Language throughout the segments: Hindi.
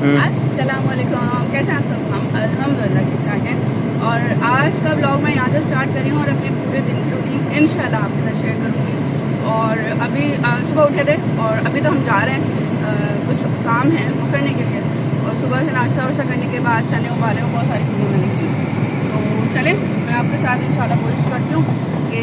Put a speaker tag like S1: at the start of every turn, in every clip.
S1: अस्सलामुअलैकुम, कैसे हैं आप सब? हम अल्हम्दुलिल्लाह ठीक ठाक हैं। और आज का ब्लॉग मैं यहाँ से स्टार्ट कर रही हूँ और अपने पूरे दिन की रूटीन इंशाल्लाह आपके साथ शेयर करूँगी। और अभी सुबह उठे थे और अभी तो हम जा रहे हैं, कुछ काम है वो करने के लिए। और सुबह से नाश्ता वाश्ता करने के बाद चने उबाले और बहुत सारी चीज़ें मैंने की। तो चलें, मैं आपके साथ इंशाल्लाह कोशिश करती हूँ कि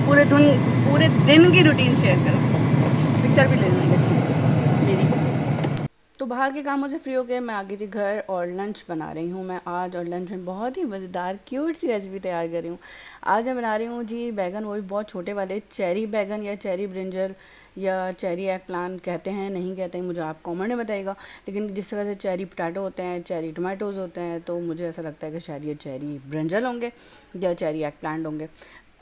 S1: पूरे दिन की रूटीन शेयर करूँ। पिक्चर भी ले लूँगी अच्छी सी मेरी। तो बाहर के कामों से फ्री हो गए, मैं आ गई थी घर और लंच बना रही हूँ मैं आज। और लंच में बहुत ही मज़ेदार क्यूट सी रेसिपी तैयार कर रही हूँ। आज मैं बना रही हूँ जी बैगन, वो भी बहुत छोटे वाले चेरी बैगन या चेरी ब्रिंजल या चेरी एग प्लांट कहते हैं, नहीं कहते हैं मुझे आप कमेंट में बताइएगा। लेकिन जिस तरह से चेरी पोटैटो होते हैं, चेरी टमाटोज़ होते हैं, तो मुझे ऐसा लगता है कि शायद ये चेरी ब्रिंजल होंगे या चेरी एग प्लांट होंगे।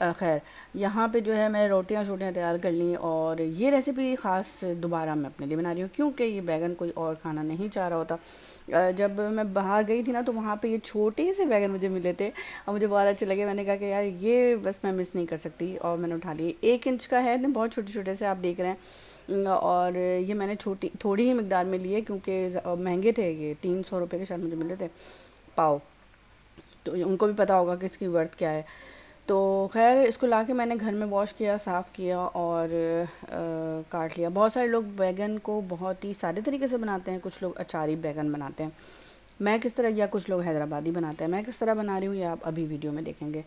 S1: खैर, यहाँ पे जो है मैंने रोटियाँ शोटियाँ तैयार कर ली। और ये रेसिपी ख़ास दोबारा मैं अपने लिए बना रही हूँ क्योंकि ये बैगन कोई और खाना नहीं चाह रहा होता। जब मैं बाहर गई थी ना तो वहाँ पे ये छोटे से बैगन मुझे मिले थे और मुझे बहुत अच्छे लगे। मैंने कहा कि यार ये बस मैं मिस नहीं कर सकती, और मैंने उठा लिए। 1 इंच का है, बहुत छोटे छोटे से आप देख रहे हैं। और ये मैंने छोटी थोड़ी ही मिकदार में लिए क्योंकि महंगे थे, ये 300 रुपये के शायद मुझे मिले थे पाव। तो उनको भी पता होगा कि इसकी वर्थ क्या है। तो खैर, इसको लाके मैंने घर में वॉश किया, साफ़ किया और काट लिया। बहुत सारे लोग बैगन को बहुत ही सादे तरीके से बनाते हैं, कुछ लोग अचारी बैगन बनाते हैं। मैं किस तरह, या कुछ लोग हैदराबादी बनाते हैं, मैं किस तरह बना रही हूँ ये आप अभी वीडियो में देखेंगे।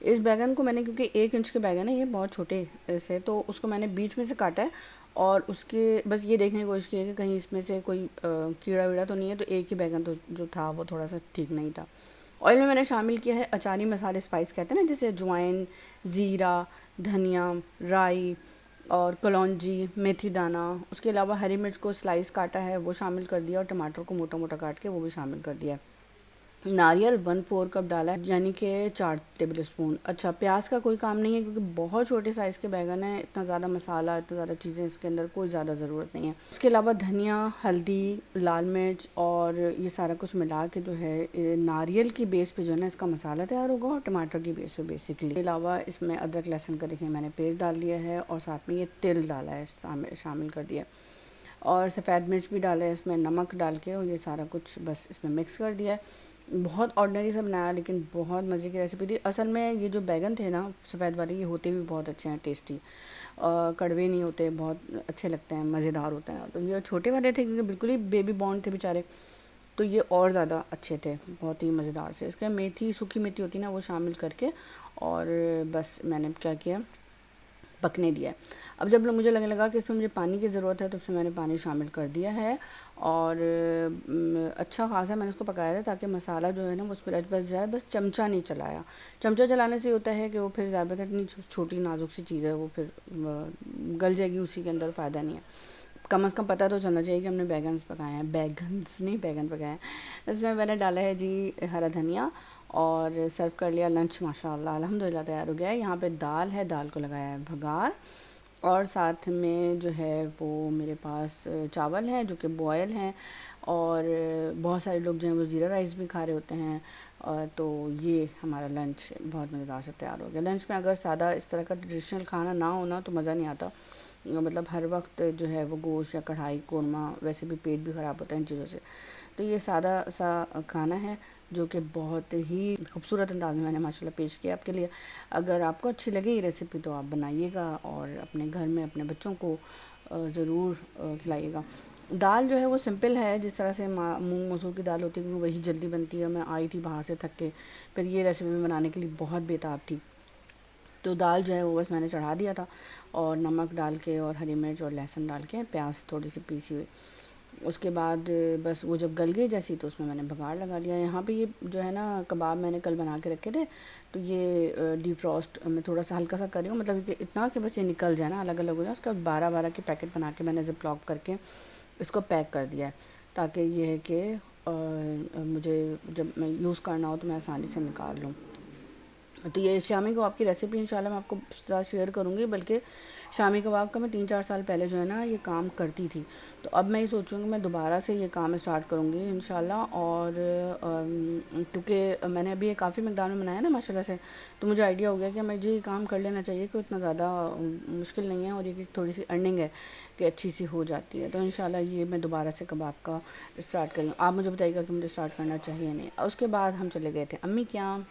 S1: इस बैगन को मैंने, क्योंकि 1 इंच के बैगन है ये, बहुत छोटे से, तो उसको मैंने बीच में से काटा है। और उसके बस ये देखने की कोशिश की है कि कहीं इसमें से कोई कीड़ा वीड़ा तो नहीं है। तो एक ही बैगन तो जो था वो थोड़ा सा ठीक नहीं था। ऑयल में मैंने शामिल किया है अचारी मसाले, स्पाइस कहते हैं ना, जैसे अजवाइन, ज़ीरा, धनिया, राई और कलौंजी, मेथी दाना। उसके अलावा हरी मिर्च को स्लाइस काटा है वो शामिल कर दिया, और टमाटर को मोटा मोटा काट के वो भी शामिल कर दिया है। नारियल 1/4 कप डाला है, यानी कि 4 टेबल स्पून। अच्छा, प्याज का कोई काम नहीं है क्योंकि बहुत छोटे साइज़ के बैगन हैं, इतना ज़्यादा मसाला, इतना ज़्यादा चीज़ें इसके अंदर कोई ज़्यादा ज़रूरत नहीं है। उसके अलावा धनिया, हल्दी, लाल मिर्च और ये सारा कुछ मिला के जो है नारियल की बेस पे जो है ना इसका मसाला तैयार होगा, और टमाटर की बेस पे बेसिकली। इसके अलावा इसमें अदरक लहसुन का देखिए मैंने पेस्ट डाल दिया है, और साथ में ये तिल डाला है, शामिल कर दिया। और सफ़ेद मिर्च भी डाला है इसमें, नमक डाल के, और ये सारा कुछ बस इसमें मिक्स कर दिया है। बहुत ऑर्डिनरी सा बनाया लेकिन बहुत मज़े की रेसिपी थी। असल में ये जो बैगन थे ना सफ़ेद वाले, ये होते भी बहुत अच्छे हैं, टेस्टी, कड़वे नहीं होते, बहुत अच्छे लगते हैं, मज़ेदार होते हैं। तो ये छोटे वाले थे क्योंकि बिल्कुल ही बेबी बॉर्न थे बेचारे, तो ये और ज़्यादा अच्छे थे, बहुत ही मज़ेदार से। इसके मेथी, सूखी मेथी होती है ना, वो शामिल करके, और बस मैंने क्या किया, पकने दिया है। अब जब मुझे लगने लगा कि इसमें मुझे पानी की ज़रूरत है, तब से मैंने पानी शामिल कर दिया है। और अच्छा खासा मैंने इसको पकाया था ताकि मसाला जो है ना वो उस पर रच बस जाए। बस चमचा नहीं चलाया। चमचा चलाने से होता है कि वो फिर ज़्यादातर इतनी छोटी नाजुक सी चीज़ है, वो फिर गल जाएगी उसी के अंदर, फ़ायदा नहीं है। कम से कम पता तो चलना चाहिए कि हमने बैगन्स पकाए हैं, बैगन्स नहीं बैगन पकाए हैं। इसमें मैंने डाला है जी हरा धनिया, और सर्व कर लिया लंच। माशाल्लाह अल्हम्दुलिल्लाह तैयार हो गया है। यहाँ पे दाल है, दाल को लगाया है भगार, और साथ में जो है वो मेरे पास चावल हैं जो कि बॉयल हैं। और बहुत सारे लोग जो हैं वो ज़ीरा राइस भी खा रहे होते हैं। तो ये हमारा लंच बहुत मज़ेदार से तैयार हो गया। लंच में अगर सादा इस तरह का ट्रेडिशनल खाना ना होना तो मज़ा नहीं आता। मतलब हर वक्त जो है वो गोश्त या कढ़ाई कोरमा, वैसे भी पेट भी ख़राब होता है इन चीज़ों से। तो ये सादा सा खाना है जो कि बहुत ही खूबसूरत अंदाज में मैंने माशाल्लाह पेश किया आपके लिए। अगर आपको अच्छी लगे ये रेसिपी तो आप बनाइएगा और अपने घर में अपने बच्चों को ज़रूर खिलाइएगा। दाल जो है वो सिंपल है, जिस तरह से मूंग मसूर की दाल होती है वो वही जल्दी बनती है। मैं आई थी बाहर से थक के, फिर ये रेसिपी में बनाने के लिए बहुत बेताब थी। तो दाल जो है वो बस मैंने चढ़ा दिया था, और नमक डाल के और हरी मिर्च और लहसुन डाल के, प्याज थोड़ी सी पीसी हुई। उसके बाद बस वो जब गल गई जैसी, तो उसमें मैंने बघार लगा लिया। यहाँ पे ये जो है ना कबाब मैंने कल बना के रखे थे, तो ये डिफ्रॉस्ट मैं थोड़ा सा हल्का सा कर रही हूँ, मतलब कि इतना कि बस ये निकल जाए ना, अलग अलग हो जाए। उसके बाद 12-12 के पैकेट बना के मैंने ज़िप लॉक करके इसको पैक कर दिया है, ताकि ये है कि मुझे जब मैं यूज़ करना हो तो मैं आसानी से निकाल लूँ। तो ये शामी कबाब की रेसिपी इंशाल्लाह मैं आपको साथ शेयर करूँगी। बल्कि शामी कबाब का मैं 3-4 साल पहले जो है ना ये काम करती थी, तो अब मैं ये सोचूँगी मैं दोबारा से ये काम स्टार्ट करूँगी इंशाल्लाह। और क्योंकि मैंने अभी ये काफ़ी मकदार में बनाया ना माशाल्लाह से, तो मुझे आइडिया हो गया कि मुझे ये काम कर लेना चाहिए कि उतना ज़्यादा मुश्किल नहीं है और ये थोड़ी सी अर्निंग है कि अच्छी सी हो जाती है। तो इंशाल्लाह ये मैं दोबारा से कबाब का स्टार्ट करूँ। आप मुझे बताइएगा कि मुझे स्टार्ट करना चाहिए नहीं। उसके बाद हम चले गए थे अम्मी के यहाँ।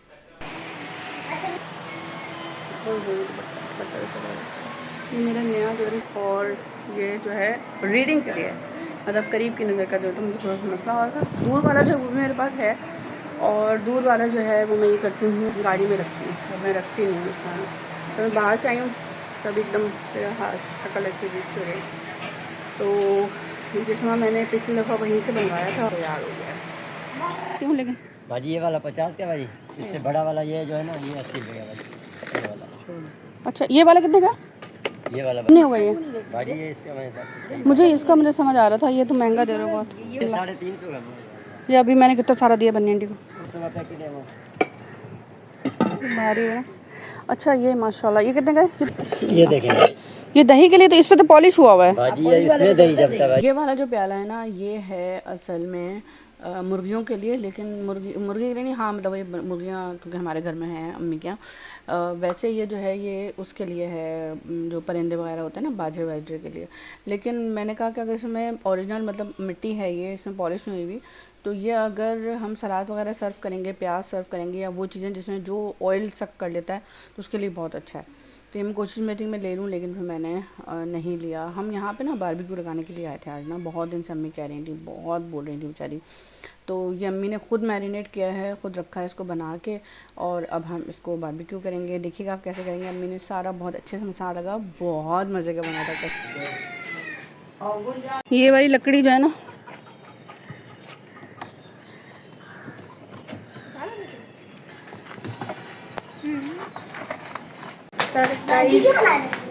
S1: ये मेरा नया जो है और ये जो है रीडिंग के लिए मतलब करीब की नज़र का जो तो मुझे थोड़ा सा मसला हो रहा था। दूर वाला जो है वो भी मेरे पास है और दूर वाला जो है वो मैं ये करती हूँ गाड़ी में रखती हूँ, तो मैं रखती नहीं हूँ उसमें। तो मैं बाहर से आई हूँ तब एकदम शक्ल अच्छी बीच से रही। तो जिसमें मैंने पिछली दफ़ा वहीं से बनवाया था तैयार हो गया क्यों। लेकिन
S2: भाजी ये वाला 50 का भाजी, इससे बड़ा वाला ये जो है ना ये 80 रुपये का भाजी, ये वाला।
S1: अच्छा ये वाला कितने का?
S2: ये वाला
S1: नहीं होगा ये
S2: भाजी, ये इसका मेरे साथ
S1: मुझे इसका मुझे समझ आ रहा था, ये तो महंगा दे रहे हो बहुत।
S2: ये 350 का
S1: ये अभी मैंने कितना सारा दिया बन्नी आंटी को,
S2: 100 का पैकेट है वो
S1: भारी है। अच्छा ये माशाल्लाह ये कितने का है?
S2: ये देखें
S1: ये दही के लिए, तो इस पे तो पॉलिश हुआ हुआ है
S2: भाजी, ये इसमें दही जमता है।
S1: ये वाला जो प्याला है ना ये है असल में मुर्गियों के लिए, लेकिन मुर्गी के लिए नहीं, हाँ मतलब ये मुर्गियाँ क्योंकि हमारे घर में हैं अम्मी के यहाँ। वैसे ये जो है ये उसके लिए है जो परिंदे वगैरह होते हैं ना बाजरे वाजरे के लिए। लेकिन मैंने कहा कि अगर इसमें ओरिजिनल मतलब मिट्टी है ये, इसमें पॉलिश नहीं हुई हुई, तो ये अगर हम सलाद वगैरह सर्व करेंगे, प्याज सर्व करेंगे या वो चीज़ें जिसमें जो ऑयल सक कर लेता है तो उसके लिए बहुत अच्छा है। तो ये मैं कोशिश में थी मैं ले लूँ, लेकिन फिर मैंने नहीं लिया। हम यहाँ पे ना बारबेक्यू लगाने के लिए आए थे आज ना, बहुत दिन से अम्मी कह रही थी, बहुत बोल रही थी बेचारी। तो ये अम्मी ने खुद मैरिनेट किया है, खुद रखा है इसको बना के, और अब हम इसको बारबेक्यू करेंगे। देखिएगा आप कैसे करेंगे। अम्मी ने सारा बहुत अच्छे से मसाला लगा, बहुत मज़े का बना था। ये वाली लकड़ी जो है ना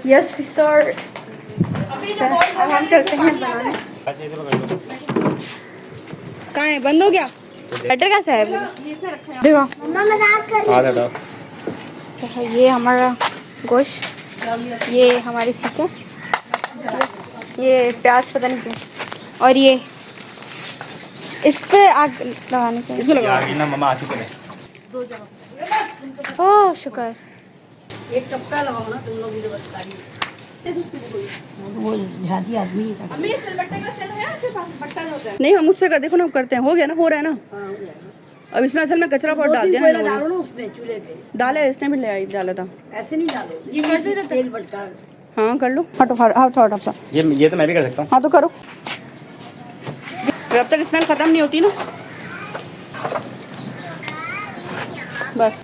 S1: यस सर, अब हम चलते हैं बनाने। कहाँ है? बंद हो गया? बैटर कैसा है? देखो तो ये हमारा गोश्त, ये हमारी सीखें, ये प्याज पता नहीं क्यों, और ये इस पे आग लगाने के इसको ओह शुक्र। एक टपका लगाओ ना तुम लोग, मुझे बस वो झादी आदमी नहीं, हम मुझसे कर देखो ना करते हैं। हो गया ना, हो रहा है ना। अब इसमें असल में कचरा बहुत डाल दिया ना, डालो ना उसमें चूल्हे पे डाला है, इसने भी ले डाला था। ऐसे नहीं डालो, ये तेल बढ़ता है। हाँ कर लो, हटो हटो
S2: ये तो मैं भी कर सकता हूँ।
S1: हाँ तो करो, जब तक स्मेल खत्म नहीं होती ना बस।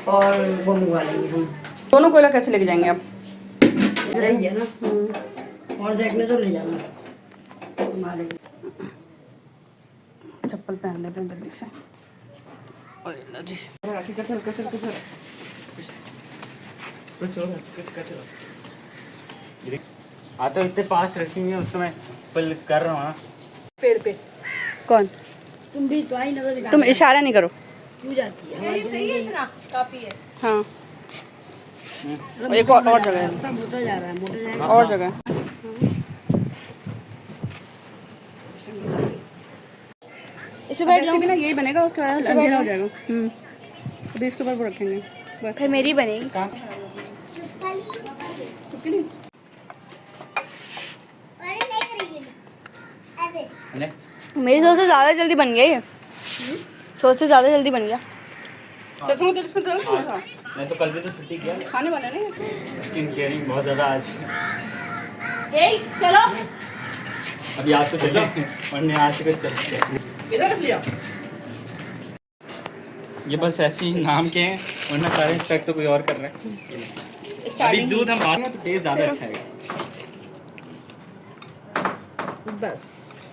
S3: और वो मंगवा लेंगे हम
S1: दोनों कोयला कैसे लेके जाएंगे आप?
S3: है ना, और जैक में तो ले जाना हमारे।
S1: चप्पल पहन लेते हैं जल्दी से।
S2: हाँ तो इतने पास रखी हुई है उसको मैं पल कर रहा हूँ ना
S3: पेड़ पे।
S1: कौन?
S3: तुम भी तो आई नजर,
S1: तुम इशारा नहीं करो।
S3: क्यों जाती है? काफी है।
S1: हाँ एक और जगह है,
S3: सब मोटा जा रहा है, मोटा जाएगा
S1: और जगह।
S4: इस पे बैठ जाऊँ?
S1: ना यही बनेगा, उसके बाद अंधेरा हो जाएगा। अभी इसके ऊपर वो रखेंगे बस।
S4: फिर मेरी बनेगी। मेरी सोच से ज़्यादा जल्दी बन गया ये, सोच से ज़्यादा जल्दी बन गया।
S1: सरसों तेल इसमें डालो थोड़ा सा।
S2: मैं तो कल भी तो छुट्टी किया,
S1: खाने वाले नहीं।
S2: स्किन केयरिंग बहुत ज़्यादा आज।
S4: चलो
S2: अभी आज तो चले वरने आज से चलते।
S1: इधर रख लिया।
S2: ये बस ऐसे ही नाम के हैं, वरना सारे इंस्पेक्ट तो कोई और कर रहे हैं। अभी दूध हम बाद में तो टेस्ट ज़्यादा अच्छा है।
S3: बस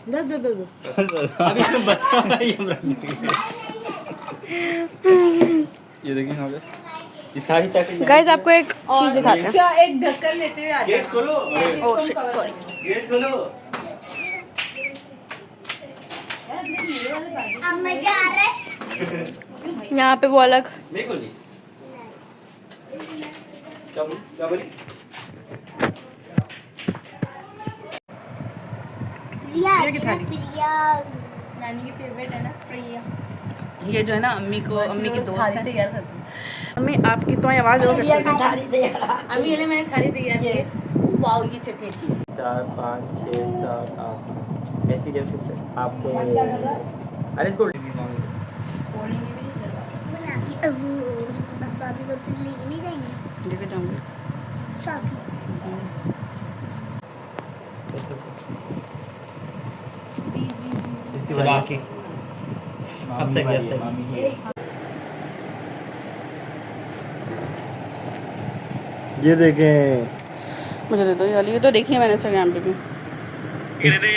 S3: बस बस बस
S2: अभी तो बच्चा ही हम रख देंगे। ये देखिए यहाँ पे ये सारी ताकि
S4: गाइस आपको एक चीज दिखाते हैं।
S1: क्या एक ढक्कन लेते हुए आ जाओ।
S2: गेट खोलो,
S4: ओह शिट सॉरी।
S2: गेट खोलो।
S5: अब मजा आ रहा है।
S4: यहाँ पे वो अलग।
S2: नहीं खोली क्या बोली
S4: नानी की फेवरेट है ना प्रिया।
S1: ये जो है ना अम्मी की दोस्त है। अम्मी आपकी तो आवाज़ हो
S3: थाली तैयार
S4: अभी के लिए मैंने थाली तैयार की है। वाओ ये चटनी
S2: 4 5 6 7 8 ऐसी जब शिफ्ट है आपके अरे इसको
S1: लेके जाऊंगी।
S2: चलो आके अब से कैसे ये देखें
S1: मुझे दे दो ये वाली। ये तो देखी है मैंने इंस्टाग्राम पे भी।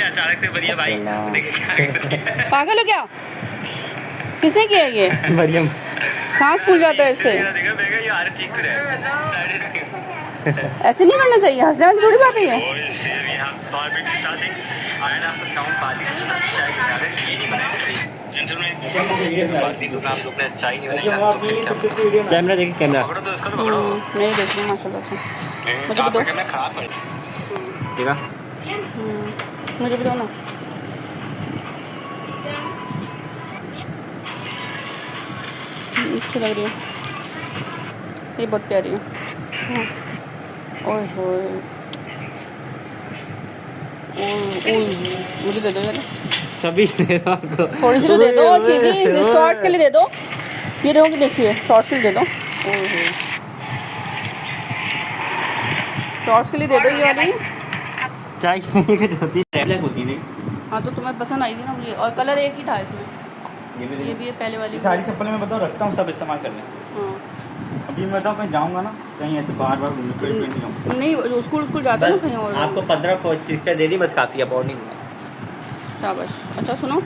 S2: अचानक से बढ़िया भाई
S1: पागल हो क्या? किसने किया ये?
S2: मरियम
S1: सांस फूल जाता है इससे। ऐसे नहीं करना चाहिए। हंसने वाली थोड़ी बात है ये।
S2: कैमरा देखिए कैमरा
S1: नहीं देख रही माशाल्लाह से। मुझे भी दो।
S2: ठीक है
S1: मुझे भी दो ना। अच्छी लग रही है ये। बहुत प्यारी है। ओए होए मुझे दे दो यार।
S2: सभी दे दो आपको
S1: थोड़ी सी तो दे दो चीज़ी। शॉर्ट्स के लिए दे दो। ये देखो कि देखिए शॉर्ट्स के लिए दे दो। शॉर्ट्स के लिए दे दो ये वाली।
S2: चाय पीने की होती है होती नहीं
S1: हाँ तो तुम्हें पसंद आई थी ना मुझे। और कलर एक ही था इसमें। ये भी है पहले वाली।
S2: सारी चप्पलें मैं बताऊँ रखता हूँ सब इस्तेमाल कर लें।
S1: हाँ
S2: अभी मैं बताऊँ कहीं जाऊँगा ना कहीं ऐसे बार बार घूमने फिर नहीं जाऊँगा
S1: नहीं स्कूल जाता है ना कहीं और।
S2: आपको 15 पॉइंट दे दी बस काफ़ी है और नहीं
S1: शाबाश। अच्छा सुनो